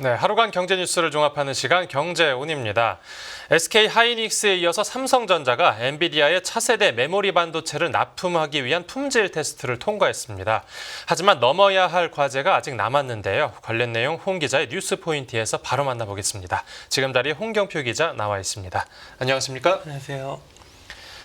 네, 하루간 경제 뉴스를 종합하는 시간 경제온입니다. SK 하이닉스에 이어서 삼성전자가 엔비디아의 차세대 메모리 반도체를 납품하기 위한 품질 테스트를 통과했습니다. 하지만 넘어야 할 과제가 아직 남았는데요. 관련 내용 홍 기자의 뉴스 포인트에서 바로 만나보겠습니다. 지금 자리에 홍경표 기자 나와 있습니다. 안녕하십니까? 안녕하세요.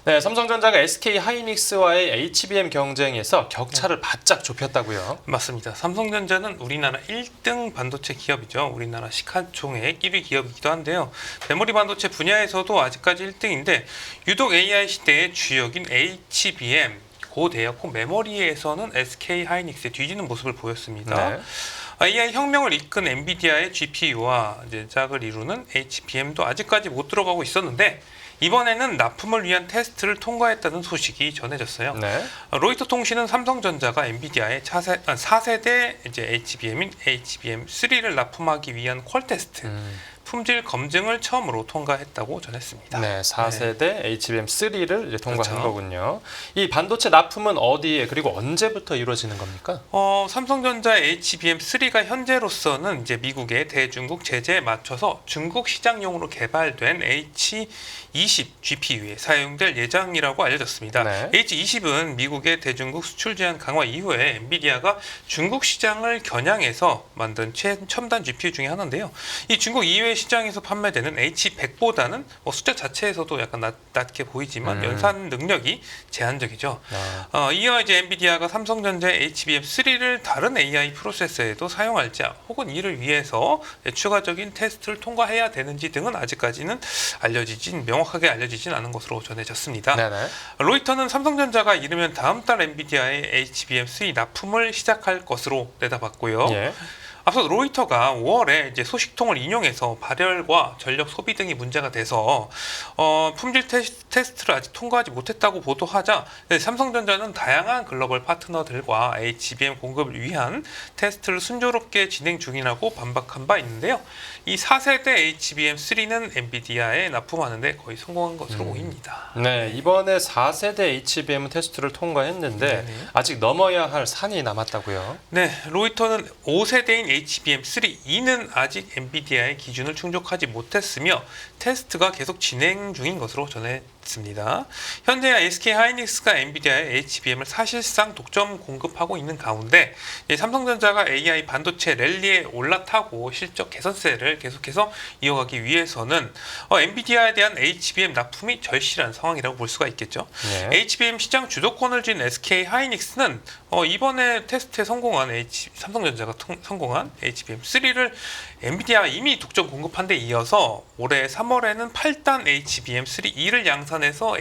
네, 삼성전자가 SK 하이닉스와의 HBM 경쟁에서 격차를 바짝 좁혔다고요? 맞습니다. 삼성전자는 우리나라 1등 반도체 기업이죠. 우리나라 시가총액 1위 기업이기도 한데요. 메모리 반도체 분야에서도 아직까지 1등인데 유독 AI 시대의 주역인 HBM, 고대역폭 메모리에서는 SK 하이닉스의 뒤지는 모습을 보였습니다. 네. AI 혁명을 이끈 엔비디아의 GPU와 짝을 이루는 HBM도 아직까지 못 들어가고 있었는데 이번에는 납품을 위한 테스트를 통과했다는 소식이 전해졌어요. 네. 로이터 통신은 삼성전자가 엔비디아의 4세대 HBM인 HBM3를 납품하기 위한 퀄 테스트, 품질 검증을 처음으로 통과했다고 전했습니다. 네, 4세대 HBM3를 이제 통과한 그렇죠. 거군요. 이 반도체 납품은 어디에 그리고 언제부터 이루어지는 겁니까? 삼성전자 HBM3가 현재로서는 이제 미국의 대중국 제재에 맞춰서 중국 시장용으로 개발된 H20 GPU에 사용될 예정이라고 알려졌습니다. 네. H20은 미국의 대중국 수출 제한 강화 이후에 엔비디아가 중국 시장을 겨냥해서 만든 최첨단 GPU 중에 하나인데요. 이 중국 이외의 시장에서 판매되는 H100보다는 숫자 자체에서도 약간 낮게 보이지만 연산 능력이 제한적이죠. 이어 이제 엔비디아가 삼성전자의 HBM3를 다른 AI 프로세서에도 사용할지 혹은 이를 위해서 추가적인 테스트를 통과해야 되는지 등은 아직까지는 명확하게 알려지진 않은 것으로 전해졌습니다. 네네. 로이터는 삼성전자가 이르면 다음 달 엔비디아의 HBM3 납품을 시작할 것으로 내다봤고요. 예. 앞서 로이터가 5월에 이제 소식통을 인용해서 발열과 전력 소비 등이 문제가 돼서 품질 테스트를 아직 통과하지 못했다고 보도하자 삼성전자는 다양한 글로벌 파트너들과 HBM 공급을 위한 테스트를 순조롭게 진행 중이라고 반박한 바 있는데요. 이 4세대 HBM3는 엔비디아에 납품하는데 거의 성공한 것으로 보입니다. 네, 이번에 4세대 HBM 테스트를 통과했는데 네네. 아직 넘어야 할 산이 남았다고요? 네, 로이터는 5세대인 HBM3 2는 아직 엔비디아의 기준을 충족하지 못했으며 테스트가 계속 진행 중인 것으로 전했습니다. 현재 SK 하이닉스가 엔비디아의 HBM을 사실상 독점 공급하고 있는 가운데 삼성전자가 AI 반도체 랠리에 올라타고 실적 개선세를 계속해서 이어가기 위해서는 엔비디아에 대한 HBM 납품이 절실한 상황이라고 볼 수가 있겠죠. 네. HBM 시장 주도권을 쥔 SK 하이닉스는 이번에 테스트에 성공한 삼성전자가 성공한 HBM3를 엔비디아가 이미 독점 공급한 데 이어서 올해 3월에는 8단 HBM3E를 양산해서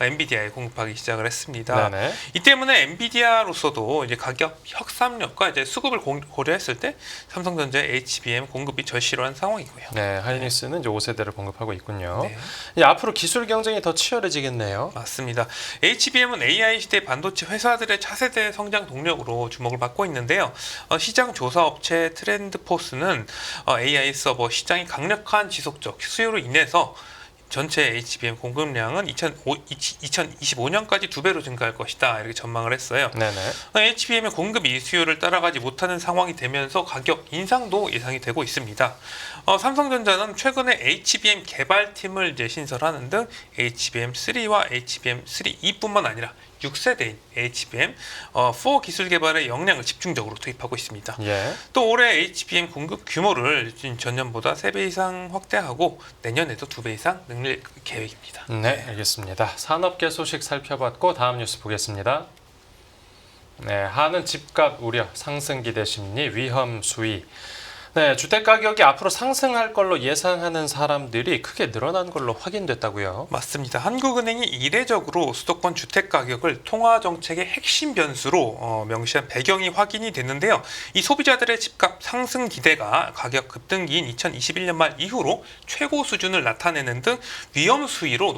엔비디아에 공급하기 시작을 했습니다. 네네. 이 때문에 엔비디아로서도 이제 가격 협상력과 이제 수급을 고려했을 때 삼성전자의 HBM 공급이 절실한 상황이고요. 네, 하이닉스는 이제 5세대를 공급하고 있군요. 네. 이제 앞으로 기술 경쟁이 더 치열해지겠네요. 맞습니다. HBM은 AI 시대 반도체 회사들의 차세대 성장 동력으로 주목을 받고 있는데요. 시장 조사 업체 트렌드포스는 AI 서버 시장이 강력한 지속적 수요로 인해서 전체 HBM 공급량은 2025년까지 2배로 증가할 것이다 이렇게 전망을 했어요. 네네. HBM의 공급이 수요를 따라가지 못하는 상황이 되면서 가격 인상도 예상이 되고 있습니다. 삼성전자는 최근에 HBM 개발팀을 이제 신설하는 등 HBM3와 HBM3E뿐만 아니라 6세대인 HBM4 기술 개발에 역량을 집중적으로 투입하고 있습니다. 예. 또 올해 HBM 공급 규모를 전년보다 3배 이상 확대하고 내년에도 2배 이상 늘릴 계획입니다. 네, 알겠습니다. 산업계 소식 살펴봤고 다음 뉴스 보겠습니다. 네, 하는 집값 우려, 상승 기대 심리, 위험 수위. 네, 주택 가격이 앞으로 상승할 걸로 예상하는 사람들이 크게 늘어난 걸로 확인됐다고요. 맞습니다. 한국은행이 이례적으로 수도권 주택 가격을 통화 정책의 핵심 변수로 명시한 배경이 확인이 됐는데요. 이 소비자들의 집값 상승 기대가 가격 급등기인 2021년 말 이후로 최고 수준을 나타내는 등 위험 수위로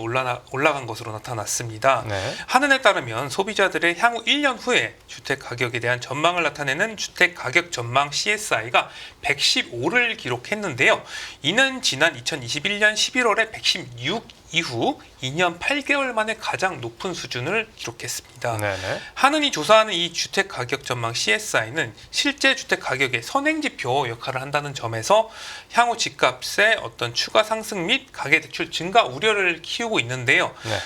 올라간 것으로 나타났습니다. 네. 한은에 따르면 소비자들의 향후 1년 후에 주택 가격에 대한 전망을 나타내는 주택 가격 전망 CSI가 115를 기록했는데요. 이는 지난 2021년 11월에 116 이후 2년 8개월 만에 가장 높은 수준을 기록했습니다. 네네. 한은이 조사하는 이 주택 가격 전망 CSI는 실제 주택 가격의 선행지표 역할을 한다는 점에서 향후 집값의 어떤 추가 상승 및 가계대출 증가 우려를 키우고 있는데요. 네.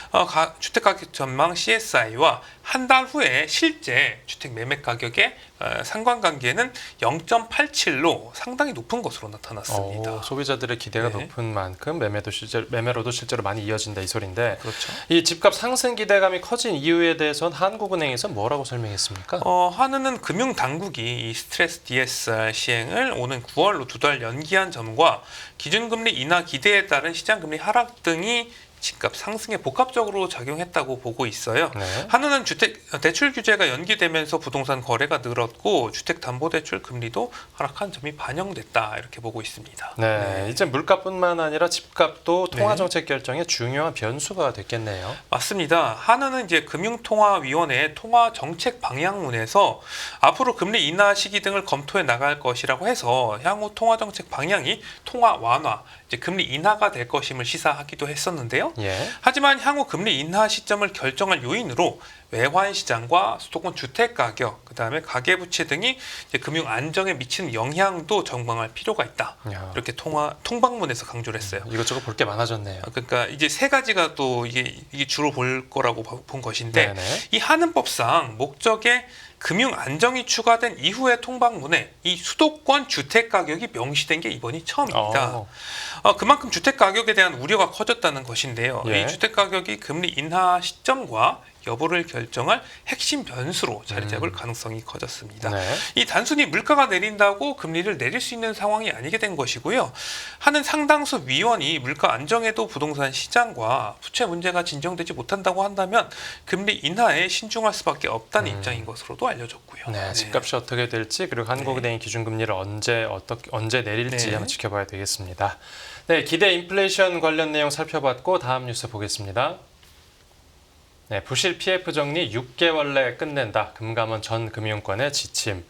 주택 가격 전망 CSI와 한 달 후에 실제 주택 매매 가격의 상관관계는 0.87로 상당히 높은 것으로 나타났습니다. 소비자들의 기대가 네. 높은 만큼 매매로도 실제로 많이 이어진다 이 소리인데 그렇죠. 이 집값 상승 기대감이 커진 이유에 대해서는 한국은행에서 뭐라고 설명했습니까? 한은은 금융당국이 이 스트레스 DSR 시행을 오는 9월로 2달 연기한 점과 기준금리 인하 기대에 따른 시장금리 하락 등이 집값 상승에 복합적으로 작용했다고 보고 있어요. 네. 한은은 주택 대출 규제가 연기되면서 부동산 거래가 늘었고 주택담보대출 금리도 하락한 점이 반영됐다 이렇게 보고 있습니다. 네, 이제 물가뿐만 아니라 집값도 네. 통화정책 결정에 중요한 변수가 됐겠네요. 맞습니다. 한은은 이제 금융통화위원회의 통화정책 방향문에서 앞으로 금리 인하 시기 등을 검토해 나갈 것이라고 해서 향후 통화정책 방향이 통화 완화, 이제 금리 인하가 될 것임을 시사하기도 했었는데요. 예. 하지만 향후 금리 인하 시점을 결정할 요인으로 외환 시장과 수도권 주택 가격, 그다음에 가계부채 등이 이제 금융 안정에 미치는 영향도 전망할 필요가 있다. 야, 이렇게 통방문에서 강조를 했어요. 이것저것 볼 게 많아졌네요. 그러니까 이제 세 가지가 또 이게 주로 볼 거라고 본 것인데 네네. 이 한은법상 목적에 금융 안정이 추가된 이후의 통방문에 이 수도권 주택 가격이 명시된 게 이번이 처음입니다. 그만큼 주택 가격에 대한 우려가 커졌다는 것인데요. 예. 이 주택 가격이 금리 인하 시점과 여부를 결정할 핵심 변수로 자리 잡을 가능성이 커졌습니다. 네. 이 단순히 물가가 내린다고 금리를 내릴 수 있는 상황이 아니게 된 것이고요. 하는 상당수 위원이 물가 안정에도 부동산 시장과 부채 문제가 진정되지 못한다고 한다면 금리 인하에 신중할 수밖에 없다는 입장인 것으로도 알려졌고요. 네, 집값이 어떻게 될지 그리고 한국은행이 기준금리를 언제 내릴지 네. 한번 지켜봐야 되겠습니다. 네, 기대 인플레이션 관련 내용 살펴봤고 다음 뉴스 보겠습니다. 네, 부실 PF 정리 6개월 내에 끝낸다. 금감원 전 금융권의 지침.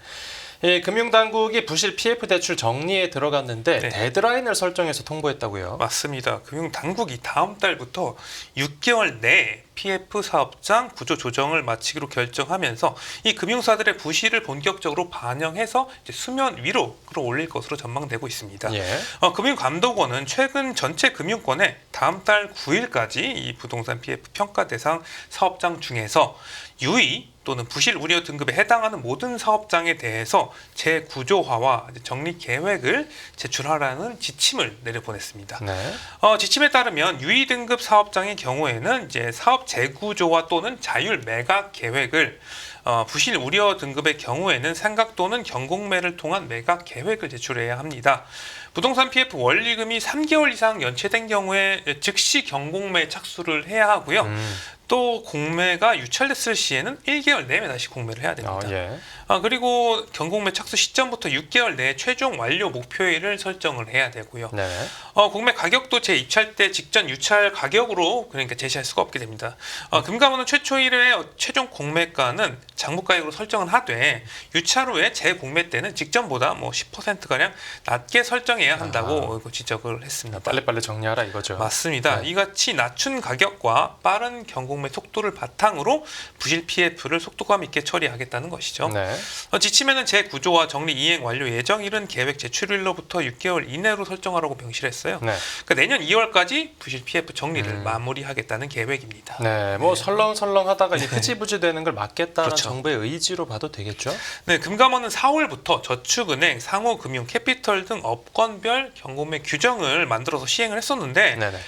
이 금융당국이 부실 PF 대출 정리에 들어갔는데 네. 데드라인을 설정해서 통보했다고요. 맞습니다. 금융당국이 다음 달부터 6개월 내에 PF 사업장 구조 조정을 마치기로 결정하면서 이 금융사들의 부실을 본격적으로 반영해서 이제 수면 위로 끌어올릴 것으로 전망되고 있습니다. 예. 금융감독원은 최근 전체 금융권에 다음 달 9일까지 이 부동산 PF 평가 대상 사업장 중에서 유의 또는 부실 우려 등급에 해당하는 모든 사업장에 대해서 재구조화와 정리 계획을 제출하라는 지침을 내려보냈습니다. 네. 지침에 따르면 유의 등급 사업장의 경우에는 이제 사업 재구조화 또는 자율 매각 계획을 부실 우려 등급의 경우에는 생각 또는 경공매를 통한 매각 계획을 제출해야 합니다. 부동산 PF 원리금이 3개월 이상 연체된 경우에 즉시 경공매 착수를 해야 하고요. 또 공매가 유찰됐을 시에는 1개월 내에 다시 공매를 해야 됩니다. 예. 그리고 경공매 착수 시점부터 6개월 내에 최종 완료 목표일을 설정을 해야 되고요. 네. 공매 가격도 재입찰 때 직전 유찰 가격으로 그러니까 제시할 수가 없게 됩니다. 금감원은 최초일의 최종 공매가는 장부가액으로 설정을 하되 유찰 후에 재공매 때는 직전보다 뭐 10%가량 낮게 설정해야 한다고 지적을 했습니다. 빨리빨리 정리하라 이거죠. 맞습니다. 네. 이같이 낮춘 가격과 빠른 경공매 속도를 바탕으로 부실 PF를 속도감 있게 처리하겠다는 것이죠. 네. 지침에는 재구조와 정리 이행 완료 예정일은 계획 제출일로부터 6개월 이내로 설정하라고 명시를 했어요. 네. 그러니까 내년 2월까지 부실 PF 정리를 마무리하겠다는 계획입니다. 네, 뭐 설렁설렁하다가 이제 흐지부지 되는 걸 막겠다는 그렇죠. 정부의 의지로 봐도 되겠죠? 네, 금감원은 4월부터 저축은행, 상호금융, 캐피털 등 업건별 경공매 규정을 만들어서 시행을 했었는데 네네.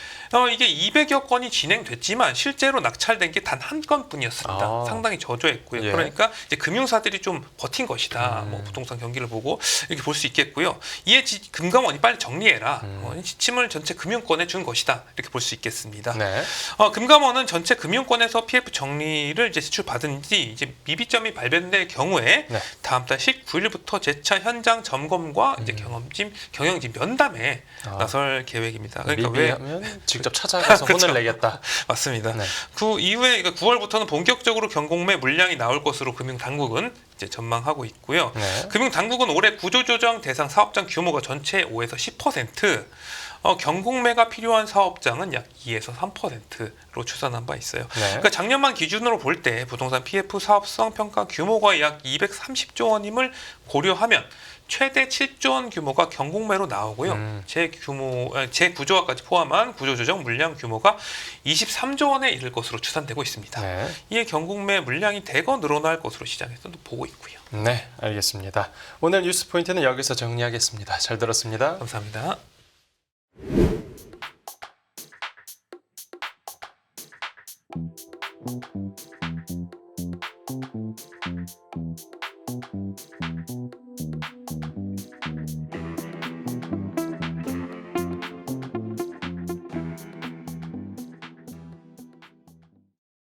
이게 200여 건이 진행됐지만 실제로 낙찰된 게 단 한 건뿐이었습니다. 상당히 저조했고요. 예. 그러니까 이제 금융사들이 좀 버틴 것이다. 뭐 부동산 경기를 보고 이렇게 볼 수 있겠고요. 이에 금감원이 빨리 정리해라. 지침을 전체 금융권에 준 것이다. 이렇게 볼 수 있겠습니다. 네. 금감원은 전체 금융권에서 PF 정리를 이제 제출받은 뒤 이제 미비점이 발견될 경우에 네. 다음 달 19일부터 재차 현장 점검과 이제 경영진 면담에 나설 계획입니다. 그러니까 미비하면 직접 찾아가서 그렇죠. 혼을 내겠다. 맞습니다. 네. 그 이후에 그러니까 9월부터는 본격적으로 경공매 물량이 나올 것으로 금융당국은 이제 전망하고 있고요. 네. 금융당국은 올해 구조조정 대상 사업장 규모가 전체의 5에서 10%, 경공매가 필요한 사업장은 약 2에서 3%로 추산한 바 있어요. 네. 그러니까 작년만 기준으로 볼 때 부동산 PF 사업성 평가 규모가 약 230조 원임을 고려하면 최대 7조 원 규모가 경공매로 나오고요. 제 구조화까지 포함한 구조조정 물량 규모가 23조 원에 이를 것으로 추산되고 있습니다. 네. 이에 경공매 물량이 대거 늘어날 것으로 시장에서도 보고 있고요. 네, 알겠습니다. 오늘 뉴스 포인트는 여기서 정리하겠습니다. 잘 들었습니다. 감사합니다.